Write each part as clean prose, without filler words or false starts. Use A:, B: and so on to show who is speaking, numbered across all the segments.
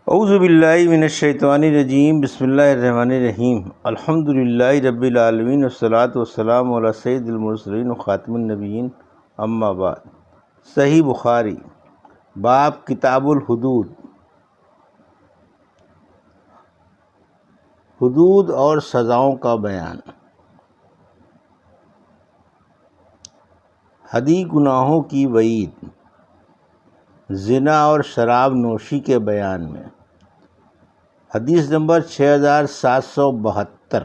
A: اعوذ باللہ من الشیطان الرجیم، بسم اللہ الرحمن الرحیم، الحمد للہ رب العالمین، والصلاۃ والسلام علی سید المرسلین وخاتم النبیین، اما بعد۔ صحیح بخاری، باب کتاب الحدود، حدود اور سزاؤں کا بیان۔ حدی گناہوں کی وعید، زنا اور شراب نوشی کے بیان میں۔ حدیث نمبر 6772،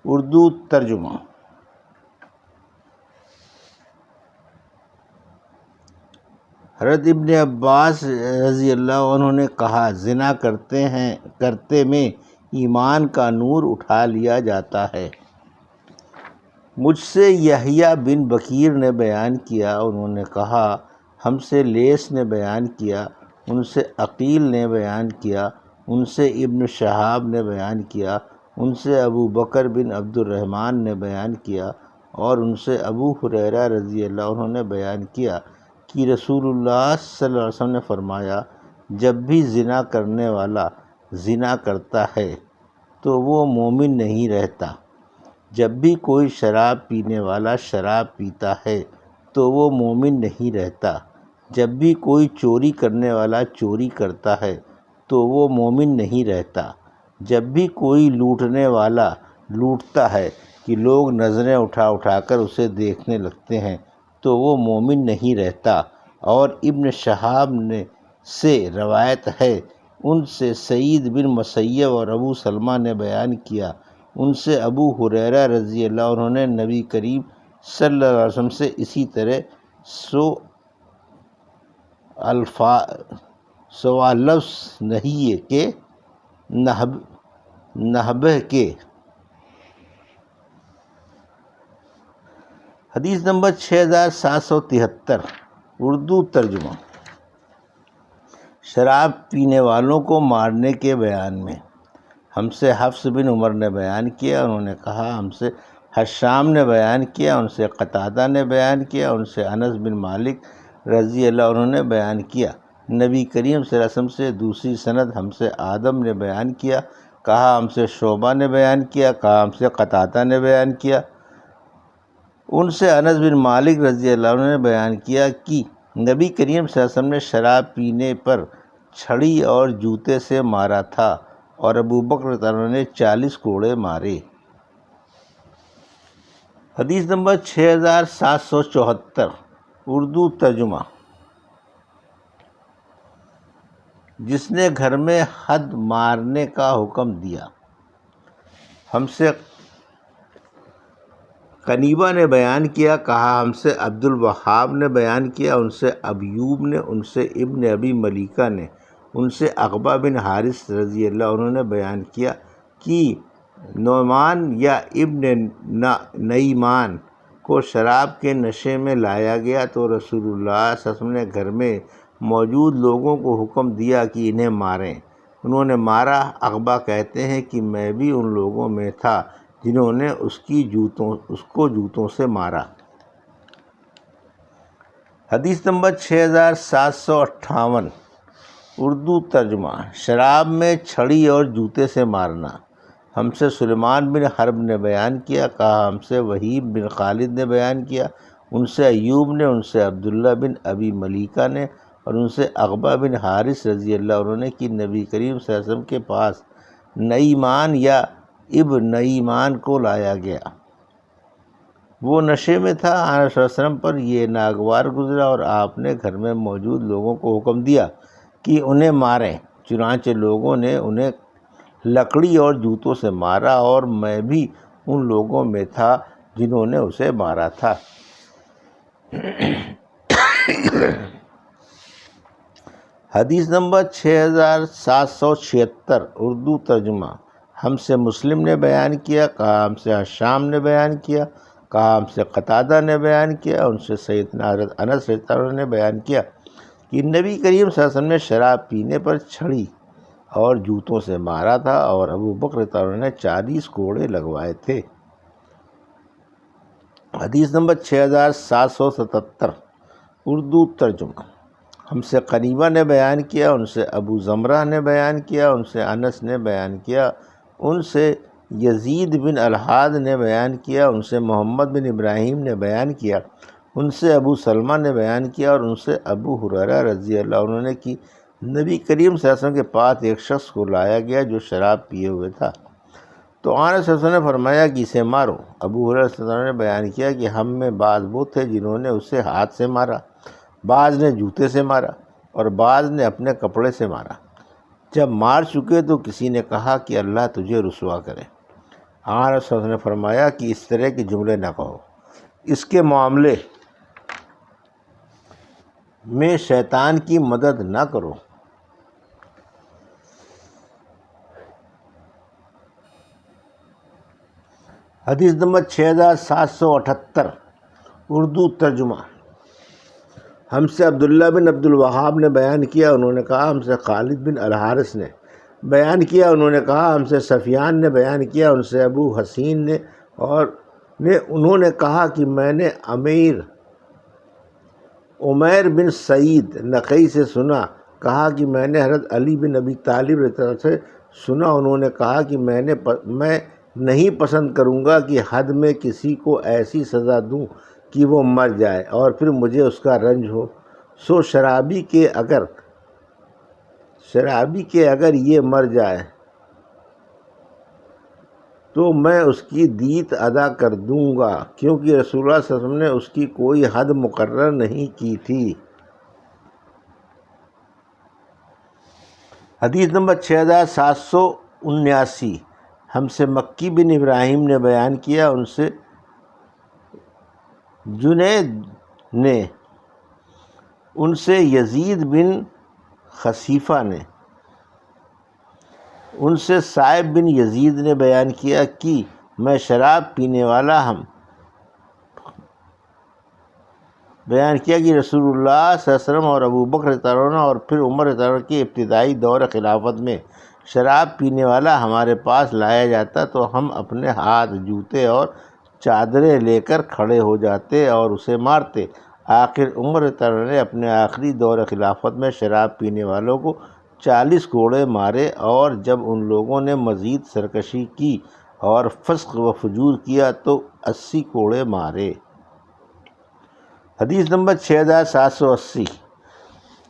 A: اردو ترجمہ۔ حضرت ابن عباس رضی اللہ عنہ نے کہا، زنا کرتے میں ایمان کا نور اٹھا لیا جاتا ہے۔ مجھ سے یحییٰ بن بکیر نے بیان کیا، انہوں نے کہا ہم سے لیث نے بیان کیا، ان سے عقیل نے بیان کیا، ان سے ابن شہاب نے بیان کیا، ان سے ابو بکر بن عبد الرحمن نے بیان کیا، اور ان سے ابو ہریرہ رضی اللہ عنہ نے بیان کیا کہ رسول اللہ صلی اللہ علیہ وسلم نے فرمایا، جب بھی زنا کرنے والا زنا کرتا ہے تو وہ مومن نہیں رہتا، جب بھی کوئی شراب پینے والا شراب پیتا ہے تو وہ مومن نہیں رہتا، جب بھی کوئی چوری کرنے والا چوری کرتا ہے تو وہ مومن نہیں رہتا، جب بھی کوئی لوٹنے والا لوٹتا ہے کہ لوگ نظریں اٹھا اٹھا کر اسے دیکھنے لگتے ہیں تو وہ مومن نہیں رہتا۔ اور ابن شہاب سے روایت ہے، ان سے سعید بن مسیب اور ابو سلمہ نے بیان کیا، ان سے ابو ہریرہ رضی اللہ عنہ نے نبی کریم صلی اللہ علیہ وسلم سے اسی طرح سوا لفظ نہیں کہ نحبہ کے۔ حدیث نمبر 6773، اردو ترجمہ۔ شراب پینے والوں کو مارنے کے بیان میں۔ ہم سے حفص بن عمر نے بیان کیا، انہوں نے کہا ہم سے حشام نے بیان کیا، ان سے قتادہ نے بیان کیا، ان سے انس بن مالک رضی اللہ عنہ نے بیان کیا، نبی کریم صلی اللہ علیہ وسلم سے دوسری سند ہم سے آدم نے بیان کیا، کہا ہم سے شعبہ نے بیان کیا، کہا ہم سے قتادہ نے بیان کیا، ان سے انس بن مالک رضی اللہ عنہ نے بیان کیا کہ نبی کریم صلی اللہ علیہ وسلم نے شراب پینے پر چھڑی اور جوتے سے مارا تھا، اور ابو بکر رضی اللہ عنہ نے 40 کوڑے مارے۔ حدیث نمبر 6774، اردو ترجمہ۔ جس نے گھر میں حد مارنے کا حکم دیا۔ ہم سے قنیبہ نے بیان کیا، کہا ہم سے عبد الوہاب نے بیان کیا، ان سے ایوب نے، ان سے ابن ابی ملیکہ نے، ان سے عقبہ بن حارث رضی اللہ عنہ نے بیان کیا کہ نعمان یا ابن نعیمان کو شراب کے نشے میں لایا گیا تو رسول اللہ صلی اللہ علیہ وسلم نے گھر میں موجود لوگوں کو حکم دیا کہ انہیں ماریں۔ انہوں نے مارا۔ عقبہ کہتے ہیں کہ میں بھی ان لوگوں میں تھا جنہوں نے اس کو جوتوں سے مارا۔ حدیث نمبر 6758، اردو ترجمہ۔ شراب میں چھڑی اور جوتے سے مارنا۔ ہم سے سلیمان بن حرب نے بیان کیا، کہا ہم سے وہیب بن خالد نے بیان کیا، ان سے ایوب نے، ان سے عبداللہ بن ابی ملیکہ نے، اور ان سے عقبہ بن حارث رضی اللہ عنہ نے کہ نبی کریم صلی اللہ علیہ وسلم کے پاس نعیمان یا ابن نعیمان کو لایا گیا۔ وہ نشے میں تھا۔ آن صلی اللہ علیہ وسلم پر یہ ناگوار گزرا اور آپ نے گھر میں موجود لوگوں کو حکم دیا کہ انہیں ماریں۔ چنانچہ لوگوں نے انہیں لکڑی اور جوتوں سے مارا، اور میں بھی ان لوگوں میں تھا جنہوں نے اسے مارا تھا۔ حدیث نمبر 6776، اردو ترجمہ۔ ہم سے مسلم نے بیان کیا، کہا ہم سے حشام نے بیان کیا، کہا ہم سے قتادہ نے بیان کیا، ان سے سیدنا حضرت انس رضی اللہ عنہ نے بیان کیا کہ نبی کریم صلی اللہ علیہ وسلم نے شراب پینے پر چھڑی اور جوتوں سے مارا تھا، اور ابو بکر رضی اللہ عنہ نے 40 کوڑے لگوائے تھے۔ حدیث نمبر 6777، اردو ترجمہ۔ ہم سے قریبہ نے بیان کیا، ان سے ابو زمرہ نے بیان کیا، ان سے انس نے بیان کیا، ان سے یزید بن الحاد نے بیان کیا، ان سے محمد بن ابراہیم نے بیان کیا، ان سے ابو سلمہ نے بیان کیا، اور ان سے ابو ہریرہ رضی اللہ عنہ نے کہ نبی کریم صلی اللہ علیہ وسلم کے پاس ایک شخص کو لایا گیا جو شراب پیے ہوئے تھا، تو آن صلی اللہ علیہ وسلم نے فرمایا کہ اسے مارو۔ ابو ہریرہ صلی اللہ علیہ وسلم نے بیان کیا کہ ہم میں بعض وہ تھے جنہوں نے اسے ہاتھ سے مارا، بعض نے جوتے سے مارا، اور بعض نے اپنے کپڑے سے مارا۔ جب مار چکے تو کسی نے کہا کہ اللہ تجھے رسوا کرے۔ آن صلی اللہ علیہ وسلم نے فرمایا کہ اس طرح کے جملے نہ کہو، اس کے معاملے میں شیطان کی مدد نہ کرو۔ حدیث نمبر 6778 اردو ترجمہ۔ ہم سے عبداللہ بن عبد الوہاب نے بیان کیا، انہوں نے کہا ہم سے خالد بن الحارث نے بیان کیا، انہوں نے کہا ہم سے سفیان نے بیان کیا، ان سے ابو حسین نے انہوں نے کہا کہ میں نے عمیر بن سعید نقی سے سنا، کہا کہ میں نے حضرت علی بن ابی طالب رضی اللہ عنہ سے سنا، انہوں نے کہا کہ میں نہیں پسند کروں گا کہ حد میں کسی کو ایسی سزا دوں کہ وہ مر جائے اور پھر مجھے اس کا رنج ہو، سو شرابی کے اگر یہ مر جائے تو میں اس کی دیت ادا کر دوں گا، کیونکہ رسول اللہ صلی اللہ علیہ وسلم نے اس کی کوئی حد مقرر نہیں کی تھی۔ حدیث نمبر 6779 ہم سے مکی بن ابراہیم نے بیان کیا، ان سے جنید نے، ان سے یزید بن خصیفہ نے، ان سے صائب بن یزید نے بیان کیا کہ میں شراب پینے والا بیان کیا کہ رسول اللہ صلی اللہ علیہ وسلم اور ابو بکر رضی اللہ عنہ اور پھر عمر رضی اللہ عنہ کے ابتدائی دور خلافت میں شراب پینے والا ہمارے پاس لایا جاتا تو ہم اپنے ہاتھ، جوتے اور چادریں لے کر کھڑے ہو جاتے اور اسے مارتے۔ آخر عمر رضی اللہ عنہ نے اپنے آخری دور خلافت میں شراب پینے والوں کو 40 کوڑے مارے، اور جب ان لوگوں نے مزید سرکشی کی اور فسق و فجور کیا تو 80 کوڑے مارے۔ حدیث نمبر 6780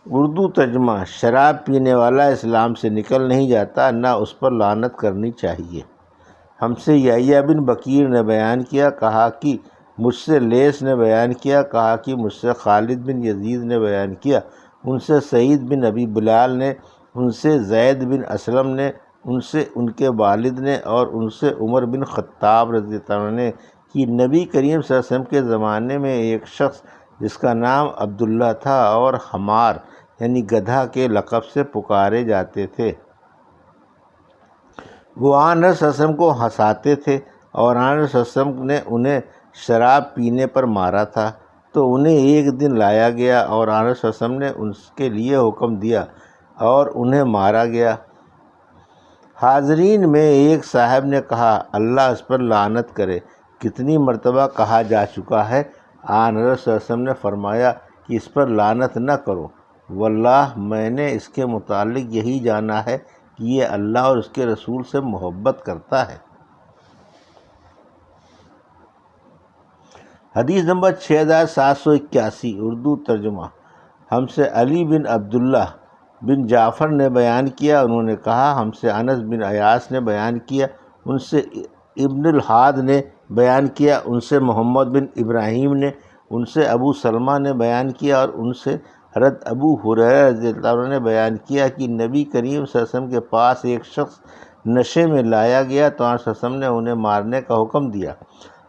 A: اردو ترجمہ۔ شراب پینے والا اسلام سے نکل نہیں جاتا، نہ اس پر لعنت کرنی چاہیے۔ ہم سے یحییٰ بن بکیر نے بیان کیا، کہا کہ مجھ سے لیث نے بیان کیا، کہا کہ مجھ سے خالد بن یزید نے بیان کیا، ان سے سعید بن ابی بلال نے، ان سے زید بن اسلم نے، ان سے ان کے والد نے، اور ان سے عمر بن خطاب رضی اللہ عنہ نے کہ نبی کریم صلی اللہ علیہ وسلم کے زمانے میں ایک شخص جس کا نام عبداللہ تھا اور حمار یعنی گدھا کے لقب سے پکارے جاتے تھے، وہ آن صلی اللہ علیہ وسلم کو ہنساتے تھے، اور آن صلی اللہ علیہ وسلم نے انہیں شراب پینے پر مارا تھا، تو انہیں ایک دن لایا گیا اور آن صلی اللہ علیہ وسلم نے اس کے لیے حکم دیا اور انہیں مارا گیا۔ حاضرین میں ایک صاحب نے کہا اللہ اس پر لعنت کرے، کتنی مرتبہ کہا جا چکا ہے؟ آن صلی اللہ علیہ وسلم نے فرمایا کہ اس پر لعنت نہ کرو، واللہ میں نے اس کے متعلق یہی جانا ہے کہ یہ اللہ اور اس کے رسول سے محبت کرتا ہے۔ حدیث نمبر 6781 اردو ترجمہ۔ ہم سے علی بن عبداللہ بن جعفر نے بیان کیا، انہوں نے کہا ہم سے انس بن ایاس نے بیان کیا، ان سے ابن الحاد نے بیان کیا، ان سے محمد بن ابراہیم نے، ان سے ابو سلمہ نے بیان کیا، اور ان سے حضرت ابو ہریرہ رضی اللہ عنہ نے بیان کیا کہ نبی کریم صلی اللہ علیہ وسلم کے پاس ایک شخص نشے میں لایا گیا تو آپ صلی اللہ علیہ وسلم نے انہیں مارنے کا حکم دیا۔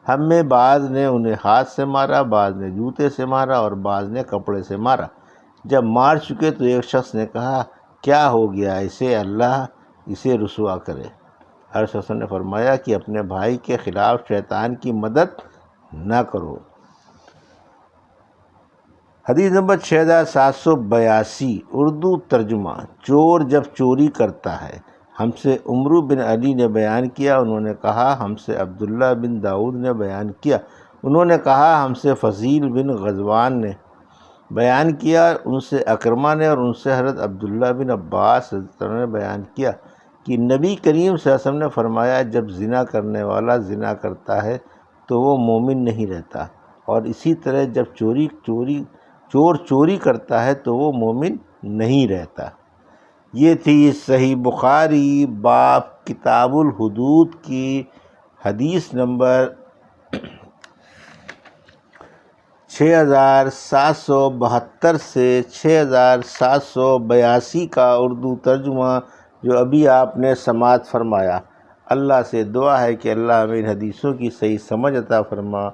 A: ہم میں بعض نے انہیں ہاتھ سے مارا، بعض نے جوتے سے مارا اور بعض نے کپڑے سے مارا۔ جب مار چکے تو ایک شخص نے کہا کیا ہو گیا، اللہ اسے رسوا کرے۔ حضرت صلی اللہ علیہ وسلم نے فرمایا کہ اپنے بھائی کے خلاف شیطان کی مدد نہ کرو۔ حدیث نمبر 6782 اردو ترجمہ۔ چور جب چوری کرتا ہے۔ ہم سے عمرو بن علی نے بیان کیا، انہوں نے کہا ہم سے عبداللہ بن داؤد نے بیان کیا، انہوں نے کہا ہم سے فضیل بن غزوان نے بیان کیا، ان سے اکرمہ نے اور ان سے حضرت عبداللہ بن عباس رضی اللہ عنہ نے بیان کیا کہ نبی کریم صلی اللہ علیہ وسلم نے فرمایا، جب زنا کرنے والا زنا کرتا ہے تو وہ مومن نہیں رہتا، اور اسی طرح جب چور چوری کرتا ہے تو وہ مومن نہیں رہتا۔ یہ تھی صحیح بخاری باب کتاب الحدود کی حدیث نمبر 6772 سے 6782 کا اردو ترجمہ جو ابھی آپ نے سماعت فرمایا۔ اللہ سے دعا ہے کہ اللہ ہمیں ان حدیثوں کی صحیح سمجھ عطا فرما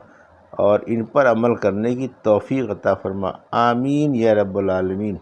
A: اور ان پر عمل کرنے کی توفیق عطا فرما، آمین یا رب العالمین۔